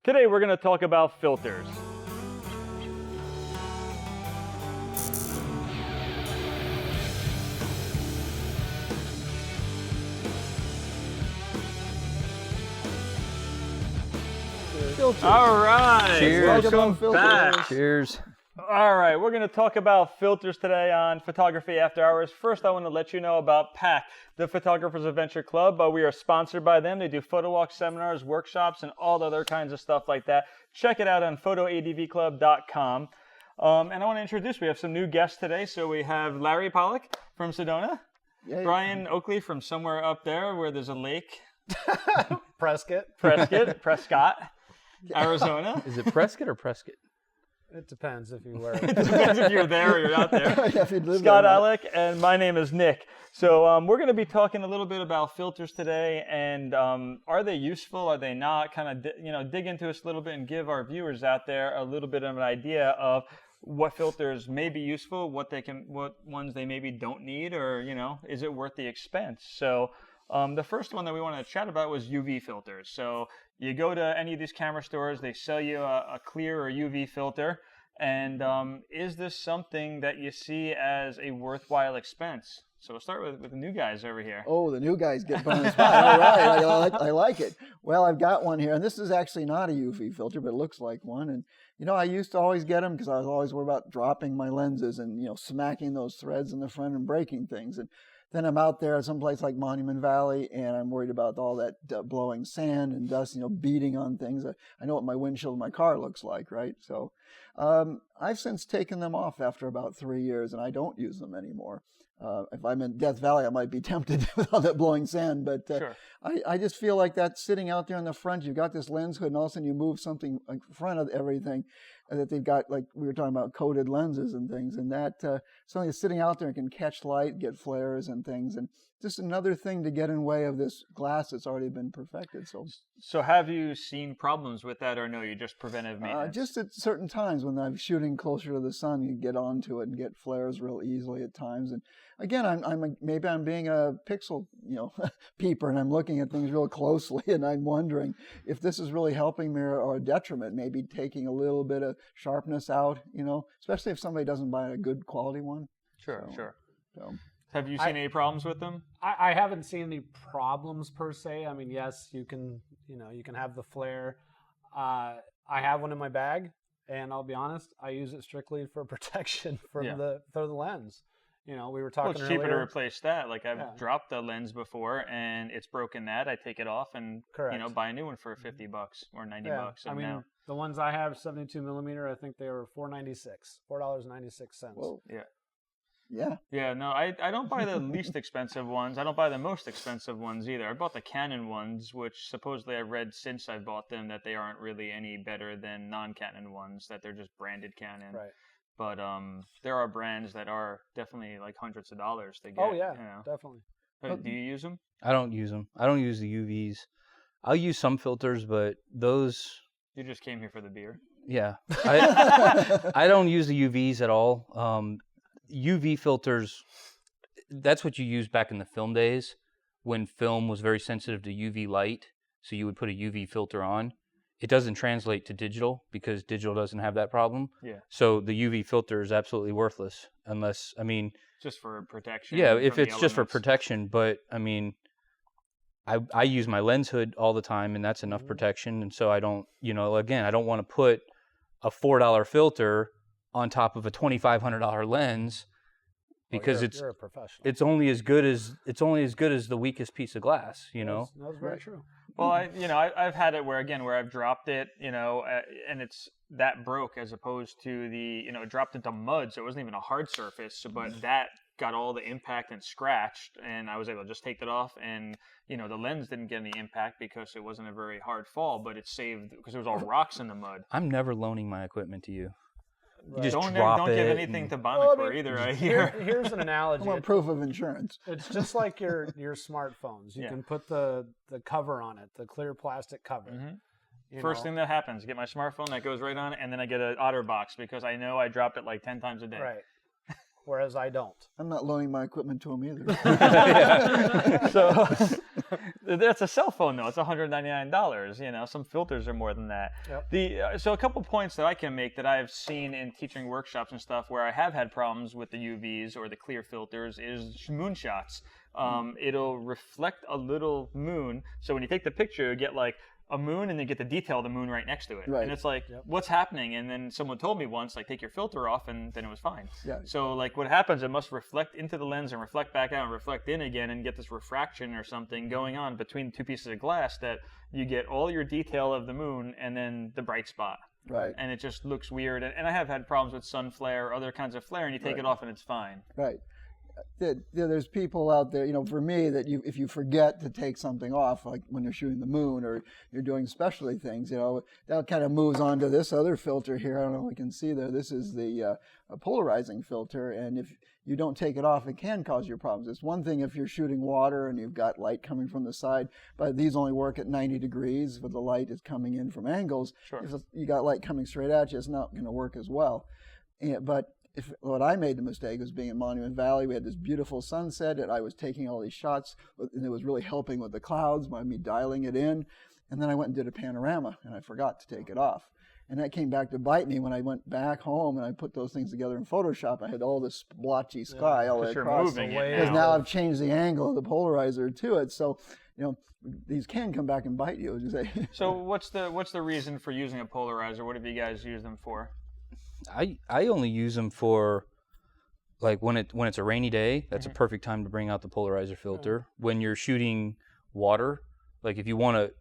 Today we're going to talk about filters. Filters. All right, Cheers. welcome back. Cheers. All right, we're going to talk about filters today on Photography After Hours. First, I want to let you know about PAC, the Photographers Adventure Club. We are sponsored by them. They do photo walk seminars, workshops, and all other kinds of stuff like that. Check it out on photoadvclub.com. And I want to introduce, we have some new guests today. So we have Larry Pollock from Sedona, Brian Oakley from somewhere up there where there's a lake. Prescott, Arizona. Is it Prescott or Prescott? It depends if you were. It depends if you're there or you're not there. Yeah, Scott Alec, and my name is Nick. So we're going to be talking a little bit about filters today, and are they useful? Are they not? Kind of, dig into us a little bit and give our viewers out there a little bit of an idea of what filters may be useful, what ones they maybe don't need, or is it worth the expense? So. The first one that we want to chat about was UV filters. So you go to any of these camera stores, they sell you a clear or UV filter. And is this something that you see as a worthwhile expense? So we'll start with the new guys over here. Oh, the new guys get put on the spot. All right, I like it. Well, I've got one here, and this is actually not a UV filter, but it looks like one. And I used to always get them because I was always worried about dropping my lenses and smacking those threads in the front and breaking things. And then I'm out there at some place like Monument Valley, and I'm worried about all that blowing sand and dust, beating on things. I know what my windshield of my car looks like, right? So I've since taken them off after about 3 years, and I don't use them anymore. If I'm in Death Valley, I might be tempted with all that blowing sand, but Sure. I just feel like that's sitting out there in the front. You've got this lens hood, and all of a sudden you move something in front of everything that they've got, like we were talking about coated lenses and things, and that something is sitting out there and can catch light, get flares and things, and just another thing to get in way of this glass that's already been perfected. So have you seen problems with that, or no, you just preventive maintenance? Just at certain times when I'm shooting closer to the sun, you get onto it and get flares real easily at times. And again, maybe I'm being a pixel, peeper, and I'm looking at things real closely, and I'm wondering if this is really helping me or a detriment. Maybe taking a little bit of sharpness out, especially if somebody doesn't buy a good quality one. Sure. So. Have you seen any problems with them? I haven't seen any problems per se. I mean, yes, you can have the flare. I have one in my bag, and I'll be honest, I use it strictly for protection from the lens. We were talking it's earlier. cheaper to replace that. Like I've dropped the lens before, and it's broken that. I take it off and buy a new one for $50 or $90. And the ones I have, 72 millimeter, I think they were $4.96. Whoa. Yeah. Yeah, no, I don't buy the least expensive ones. I don't buy the most expensive ones either. I bought the Canon ones, which supposedly I've read since I bought them that they aren't really any better than non-Canon ones, that they're just branded Canon. Right. But there are brands that are definitely like hundreds of dollars to get. Oh, yeah, definitely. Do you use them? I don't use them. I don't use the UVs. I'll use some filters, but those... You just came here for the beer. Yeah. I don't use the UVs at all. UV filters, that's what you used back in the film days when film was very sensitive to UV light. So you would put a UV filter on. It doesn't translate to digital because digital doesn't have that problem. Yeah. So the UV filter is absolutely worthless unless, just for protection. Yeah, if it's just for protection. But, I use my lens hood all the time, and that's enough protection. And so I don't, again, I don't want to put a $4 filter on top of a $2,500 lens because you're a professional. it's only as good as the weakest piece of glass, That's very true. Well, I've had it where I've dropped it, and it's that broke as opposed to it dropped into mud, so it wasn't even a hard surface, but that got all the impact and scratched, and I was able to just take it off, and the lens didn't get any impact because it wasn't a very hard fall, but it saved because it was all rocks in the mud. I'm never loaning my equipment to you. Right. You just don't drop it. Don't give anything to Bionic either. I hear. Here's an analogy. I want proof of insurance. It's just like your smartphones. You can put the cover on it, the clear plastic cover. Mm-hmm. First thing that happens, get my smartphone, that goes right on it, and then I get an OtterBox because I know I dropped it like 10 times a day. Right. whereas I don't. I'm not loaning my equipment to him either. So that's a cell phone though. It's $199. You know, some filters are more than that. Yep. So a couple points that I can make that I've seen in teaching workshops and stuff where I have had problems with the UVs or the clear filters is moonshots. It'll reflect a little moon. So when you take the picture, you get like a moon and then get the detail of the moon right next to it. Right. And it's like, what's happening? And then someone told me once, like, take your filter off, and then it was fine. Yeah. So like what happens, it must reflect into the lens and reflect back out and reflect in again and get this refraction or something going on between two pieces of glass that you get all your detail of the moon and then the bright spot. Right. And it just looks weird. And I have had problems with sun flare or other kinds of flare, and you take it off and it's fine. Right. There's people out there, you know, for me, that if you forget to take something off, like when you're shooting the moon or you're doing specialty things, you know, that kind of moves on to this other filter here. I don't know if we can see there. This is the polarizing filter, and if you don't take it off, it can cause you problems. It's one thing if you're shooting water and you've got light coming from the side, but these only work at 90 degrees, but the light is coming in from angles. Sure. If you got light coming straight at you, it's not going to work as well. But what I made the mistake was being in Monument Valley. We had this beautiful sunset, and I was taking all these shots, and it was really helping with the clouds by me dialing it in. And then I went and did a panorama, and I forgot to take it off. And that came back to bite me when I went back home and I put those things together in Photoshop. I had all this blotchy sky all the way across. Because now I've changed the angle of the polarizer to it. So, you know, these can come back and bite you, as you say. So what's the reason for using a polarizer? What have you guys used them for? I only use them for like when it's a rainy day. That's a perfect time to bring out the polarizer filter. When you're shooting water, like if you want to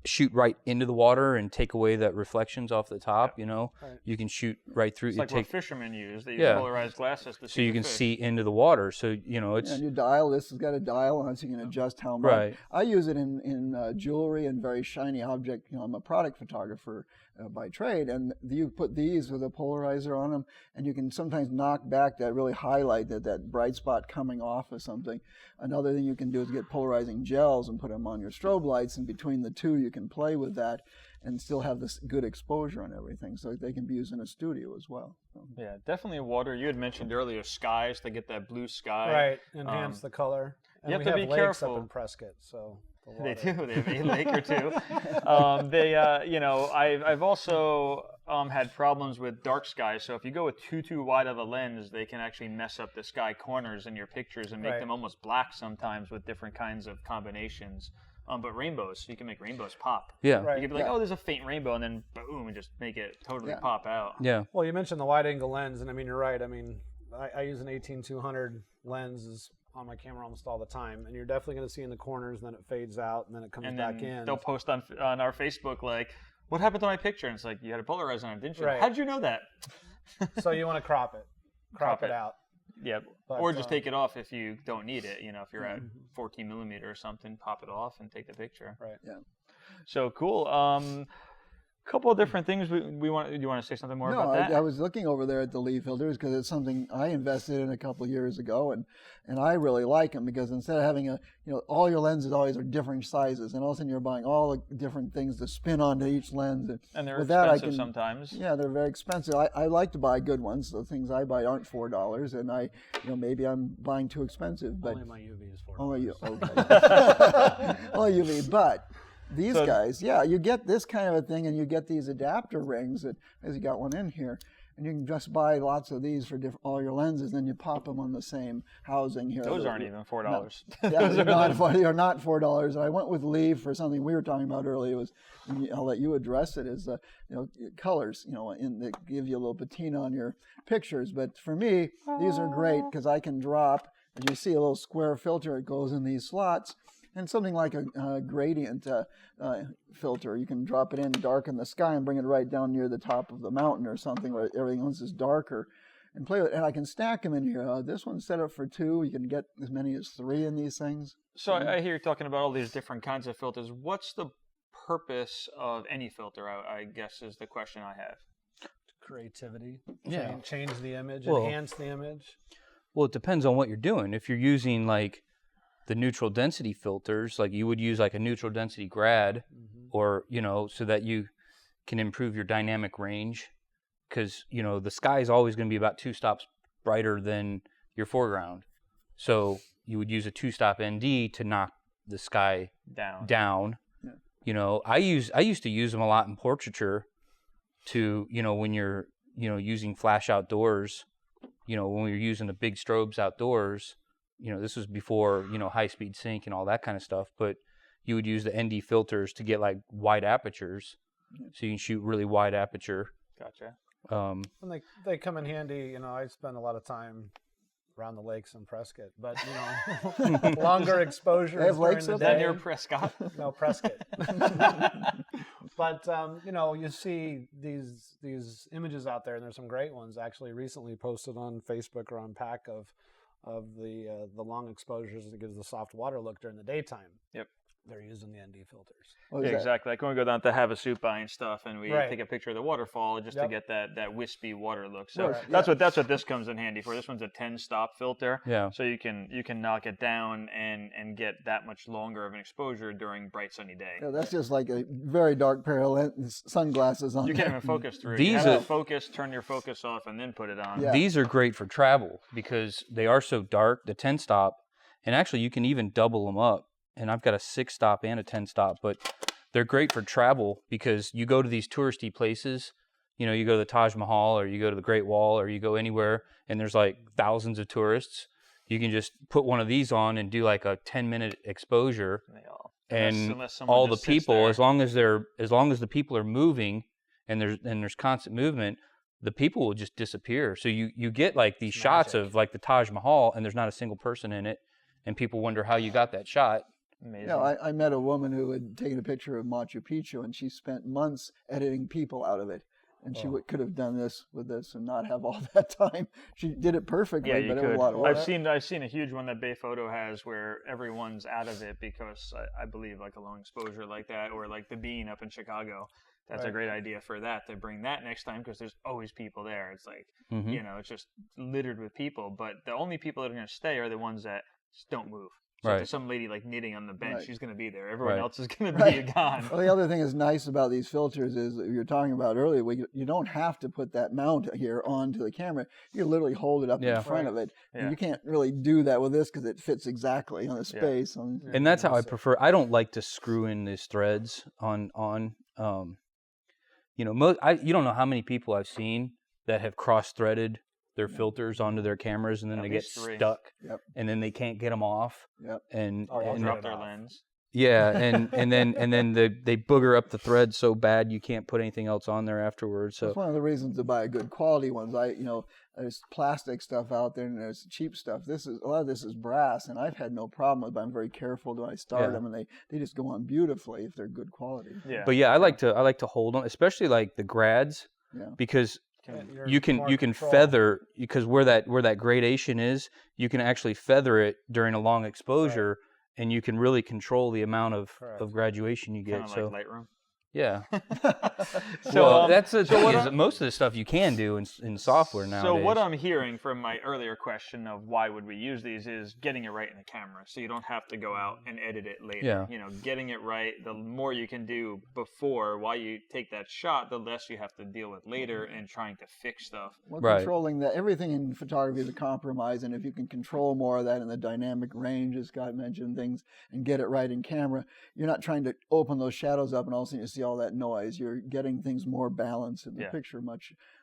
shoot right into the water and take away that reflections off the top, you know, you can shoot right through. It's like what fishermen use. They use polarized glasses to see so you the can fish. see into the water. So you know it's and you dial. This has got a dial on it, so you can adjust how much. Right. I use it in jewelry and very shiny object. You know, I'm a product photographer by trade, and you put these with a polarizer on them, and you can sometimes knock back that really highlight that bright spot coming off of something. Another thing you can do is get polarizing gels and put them on your strobe lights, and between the two you can play with that and still have this good exposure on everything, so they can be used in a studio as well. So. Yeah, definitely water. You had mentioned earlier skies to get that blue sky. Right, enhance the color. And you have we to have be lakes careful. up in Prescott, so They do. They have a lake or two. You know, I've also had problems with dark skies. So if you go with too wide of a lens, they can actually mess up the sky corners in your pictures and make them almost black sometimes with different kinds of combinations. But rainbows, you can make rainbows pop. Yeah. Right. You can be like, oh, there's a faint rainbow, and then boom, and just make it totally pop out. Yeah. Well, you mentioned the wide angle lens, and I mean, you're right. I mean, I use an 18-200 lens on my camera almost all the time, and you're definitely going to see in the corners, and then it fades out, and then it comes back in. They'll post on our Facebook like, what happened to my picture? And it's like, you had a polarizer on it, didn't you? Right. How did you know that? So you want to crop it. Crop it out. Yeah, But, or just take it off if you don't need it. You know, if you're at 14 millimeter or something, pop it off and take the picture. Right. Yeah. So cool. Couple of different things we want. Do you want to say something more about that? I was looking over there at the leaf filters because it's something I invested in a couple of years ago, and I really like them because instead of having all your lenses always are different sizes, and all of a sudden you're buying all the different things to spin onto each lens. And they're with expensive sometimes. Yeah, they're very expensive. I like to buy good ones. The things I buy aren't $4, and maybe I'm buying too expensive. But Only my UV is $4. only you, okay. Only UV, but. These guys, you get this kind of a thing, and you get these adapter rings, as you got one in here, and you can just buy lots of these for all your lenses, and then you pop them on the same housing here. Those aren't even $4. No. They're not $4. And I went with Lee for something we were talking about earlier. I'll let you address it. Is colors, that give you a little patina on your pictures. But for me, these are great because I can drop. As you see, a little square filter. It goes in these slots. And something like a gradient filter, you can drop it in, darken the sky, and bring it right down near the top of the mountain or something where everything else is darker, and play with it. And I can stack them in here. This one's set up for 2. You can get as many as 3 in these things. So I hear you talking about all these different kinds of filters. What's the purpose of any filter, I guess is the question I have. Creativity. Yeah. Change the image, Well, enhance the image. Well, it depends on what you're doing. If you're using like the neutral density filters, like you would use like a neutral density grad, or so that you can improve your dynamic range, because the sky is always going to be about 2 stops brighter than your foreground. So you would use a 2-stop ND to knock the sky down. Yeah. You know, I used to use them a lot in portraiture to, you know, when you're, you know, using flash outdoors, you know, when we were using the big strobes outdoors, you know, this was before, you know, high-speed sync and all that kind of stuff, but you would use the ND filters to get like wide apertures, so you can shoot really wide aperture. Gotcha. And they come in handy. You know, I spend a lot of time around the lakes in Prescott, but you know, longer exposure. They have lakes during up the Then day. you're Prescott. No, Prescott. But you know, you see these images out there, and there's some great ones actually recently posted on Facebook or on Pack of the long exposures that gives the soft water look during the daytime. Yep. They're using the ND filters. What is Yeah, that? exactly. Like when we go down to Havasupai and stuff, and we Right. take a picture of the waterfall just to Yep. get that wispy water look. So Right. that's what this comes in handy for. This one's a 10-stop filter. Yeah. So you can knock it down and get that much longer of an exposure during bright sunny day. Yeah, that's just like a very dark pair of sunglasses on. You can't there. even focus through it. These You have are- to focus, turn your focus off, and then put it on. Yeah. These are great for travel because they are so dark, the 10-stop, and actually you can even double them up. And I've got a 6-stop and a 10-stop, but they're great for travel because you go to these touristy places, you know, you go to the Taj Mahal or you go to the Great Wall or you go anywhere and there's like thousands of tourists. You can just put one of these on and do like a 10-minute exposure, and unless someone all the just sits people, there. as long as the people are moving and there's constant movement, the people will just disappear. So you get like these shots magic. of like the Taj Mahal and there's not a single person in it, and people wonder how you got that shot. Amazing. Yeah, I met a woman who had taken a picture of Machu Picchu, and she spent months editing people out of it. And she could have done this with this and not have all that time. She did it perfectly, Yeah, you but it was could. a lot of work. I've seen a huge one that Bay Photo has where everyone's out of it because I believe like a long exposure like that, or like the Bean up in Chicago. That's a great idea for that, to bring that next time, because there's always people there. It's like, you know, it's just littered with people. But the only people that are going to stay are the ones that just don't move. So if Right. there's some lady like knitting on the bench, Right. she's going to be there. Everyone Right. else is going to be Right. gone. Well, the other thing that's nice about these filters is that you were talking about earlier, you don't have to put that mount here onto the camera. You can literally hold it up Yeah. in front of it. Yeah. And you can't really do that with this because it fits exactly on the space. And that's how I prefer. I don't like to screw in these threads on. You know, you don't know how many people I've seen that have cross-threaded their filters onto their cameras, and then At they get least 3. stuck, Yep. and then they can't get them off. Yep. And Or Or and- drop their lens. yeah, and then they booger up the thread so bad you can't put anything else on there afterwards. That's So one of the reasons to buy good quality ones. There's plastic stuff out there and there's cheap stuff. A lot of this is brass, and I've had no problem with it, but I'm very careful when I start Yeah. them, and they just go on beautifully if they're good quality. Yeah. but yeah, I like to hold them, especially like the grads, Yeah. because You're you can more control. feather, because where that gradation is, you can actually feather it during a long exposure, and you can really control the amount of Correct. graduation you get. Kind of So like Lightroom. yeah, So, well, that's the thing what is that most of the stuff you can do in software nowadays. So what I'm hearing from my earlier question of why would we use these is getting it right in the camera, so you don't have to go out and edit it later. Yeah. You know, getting it right, the more you can do before, while you take that shot, the less you have to deal with later and trying to fix stuff. Well, Right. controlling that, everything in photography is a compromise, and if you can control more of that in the dynamic range, as Scott mentioned, things, and get it right in camera, you're not trying to open those shadows up and all of a sudden you see all that noise. You're getting things more balanced in the Yeah. picture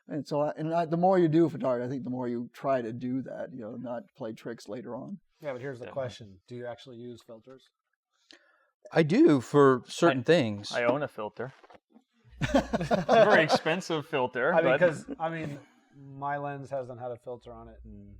and so the more you do photography, I think the more you try to do that, not play tricks later on. Yeah, but here's the question: do you actually use filters? I do for certain things. I own a filter. It's a very expensive filter. I mean, but because my lens hasn't had a filter on it, and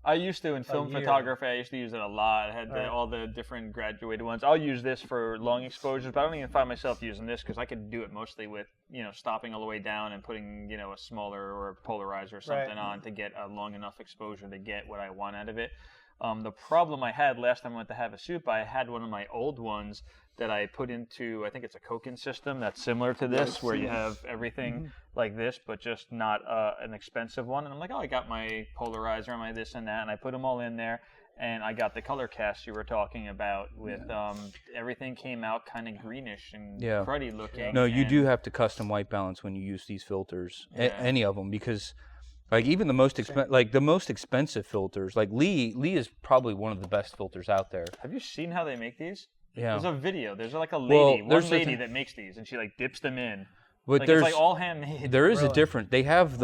I used to in film year. photography. I used to use it a lot. I had Right. all the different graduated ones. I'll use this for long exposures, but I don't even find myself using this because I could do it mostly with stopping all the way down and putting a smaller or a polarizer or something on to get a long enough exposure to get what I want out of it. The problem I had last time I went to Havasupai, I had one of my old ones that I put into, I think it's a Koken system that's similar to this, where you have everything like this, but just not an expensive one. And I'm like, oh, I got my polarizer, my this and that, and I put them all in there. And I got the color cast you were talking about with everything came out kind of greenish and cruddy looking. No, you do have to custom white balance when you use these filters, Yeah. any of them, because Like even the most expensive filters, like Lee is probably one of the best filters out there. Have you seen how they make these? Yeah. There's a video. There's like a Well, lady, there's one the lady thing- that makes these, and she like dips them in. But Like, there's it's like all handmade. there is a Really? different. They have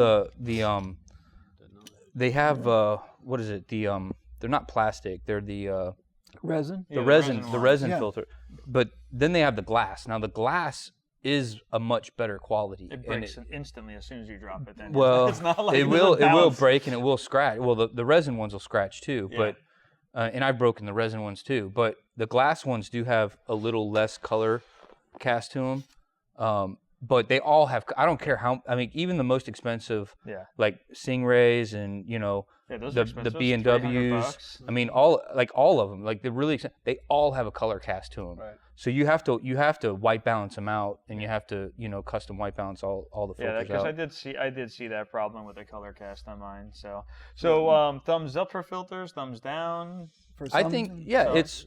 they have what is it? They're not plastic. They're the Resin. Yeah, resin ones. Yeah. filter. But then they have the glass. Now the glass is a much better quality. It and breaks instantly as soon as you drop it. Then well, it's not like it will bounce. break and it will scratch. Well, the resin ones will scratch too. Yeah. But and I've broken the resin ones too. But the glass ones do have a little less color cast to them. But they all have. I don't care how. I mean, even the most expensive, Yeah. like Stingrays and Yeah, those the are expensive. B and Ws. I mean, all of them. Like they're really. They all have a color cast to them. Right. So you have to white balance them out, and you have to custom white balance all the Yeah, filters because out. I did see that problem with the color cast on mine. So thumbs up for filters, thumbs down. For I some- think So- it's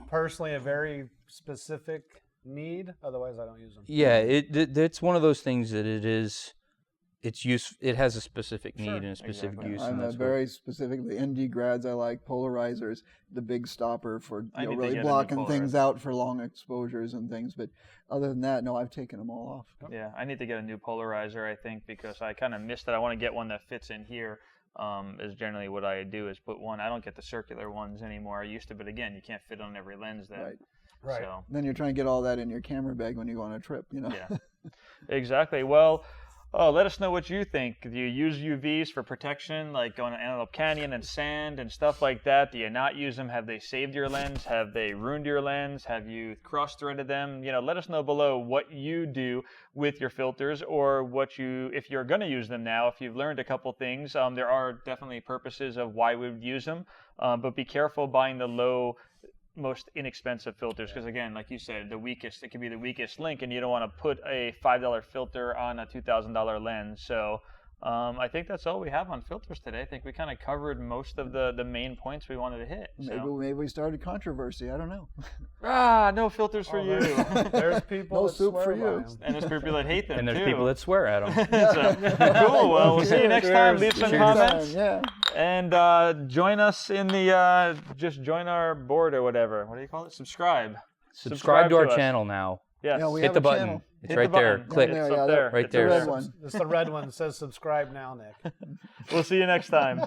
Personally, a very specific need. Otherwise, I don't use them. it's one of those things that it has a specific need Sure. and a specific Exactly. use. I'm and a that's what- very specific. The ND grads I like Polarizers, the big stopper for I need to really get a new blocking things polarizer. out for long exposures and things. But other than that, no, I've taken them all off. Yeah, I need to get a new polarizer, I think, because I kind of missed it. I want to get one that fits in here. Is generally what I do is put one. I don't get the circular ones anymore. I used to, but again, you can't fit on every lens then. Right. Right. So, Then you're trying to get all that in your camera bag when you go on a trip. yeah, exactly. Well, let us know what you think. Do you use UVs for protection, like going to Antelope Canyon and sand and stuff like that? Do you not use them? Have they saved your lens? Have they ruined your lens? Have you cross-threaded them? Let us know below what you do with your filters, or if you're going to use them now, if you've learned a couple things. There are definitely purposes of why we would use them, but be careful buying the most inexpensive filters, because again, like you said, it could be the weakest link, and you don't want to put a $5 filter on a $2,000 lens. So I think that's all we have on filters today. I think we kind of covered most of the main points we wanted to hit. Maybe we started controversy. I don't know. No filters for you. There's people No that soup swear for by you. 'em. And there's people that hate them and there's too. people that swear at them. So, cool. Well, we'll see you next time. Leave some Cheers. comments. Yeah. And join us in just join our board or whatever. What do you call it? Subscribe. Subscribe to our us. channel now. Yes. Yeah, we Hit have the a button. channel. It's Hit right the there. button. Click. It's Yeah, up yeah, there. right It's there. up The red one. It's the red one that says subscribe now, Nick. We'll see you next time.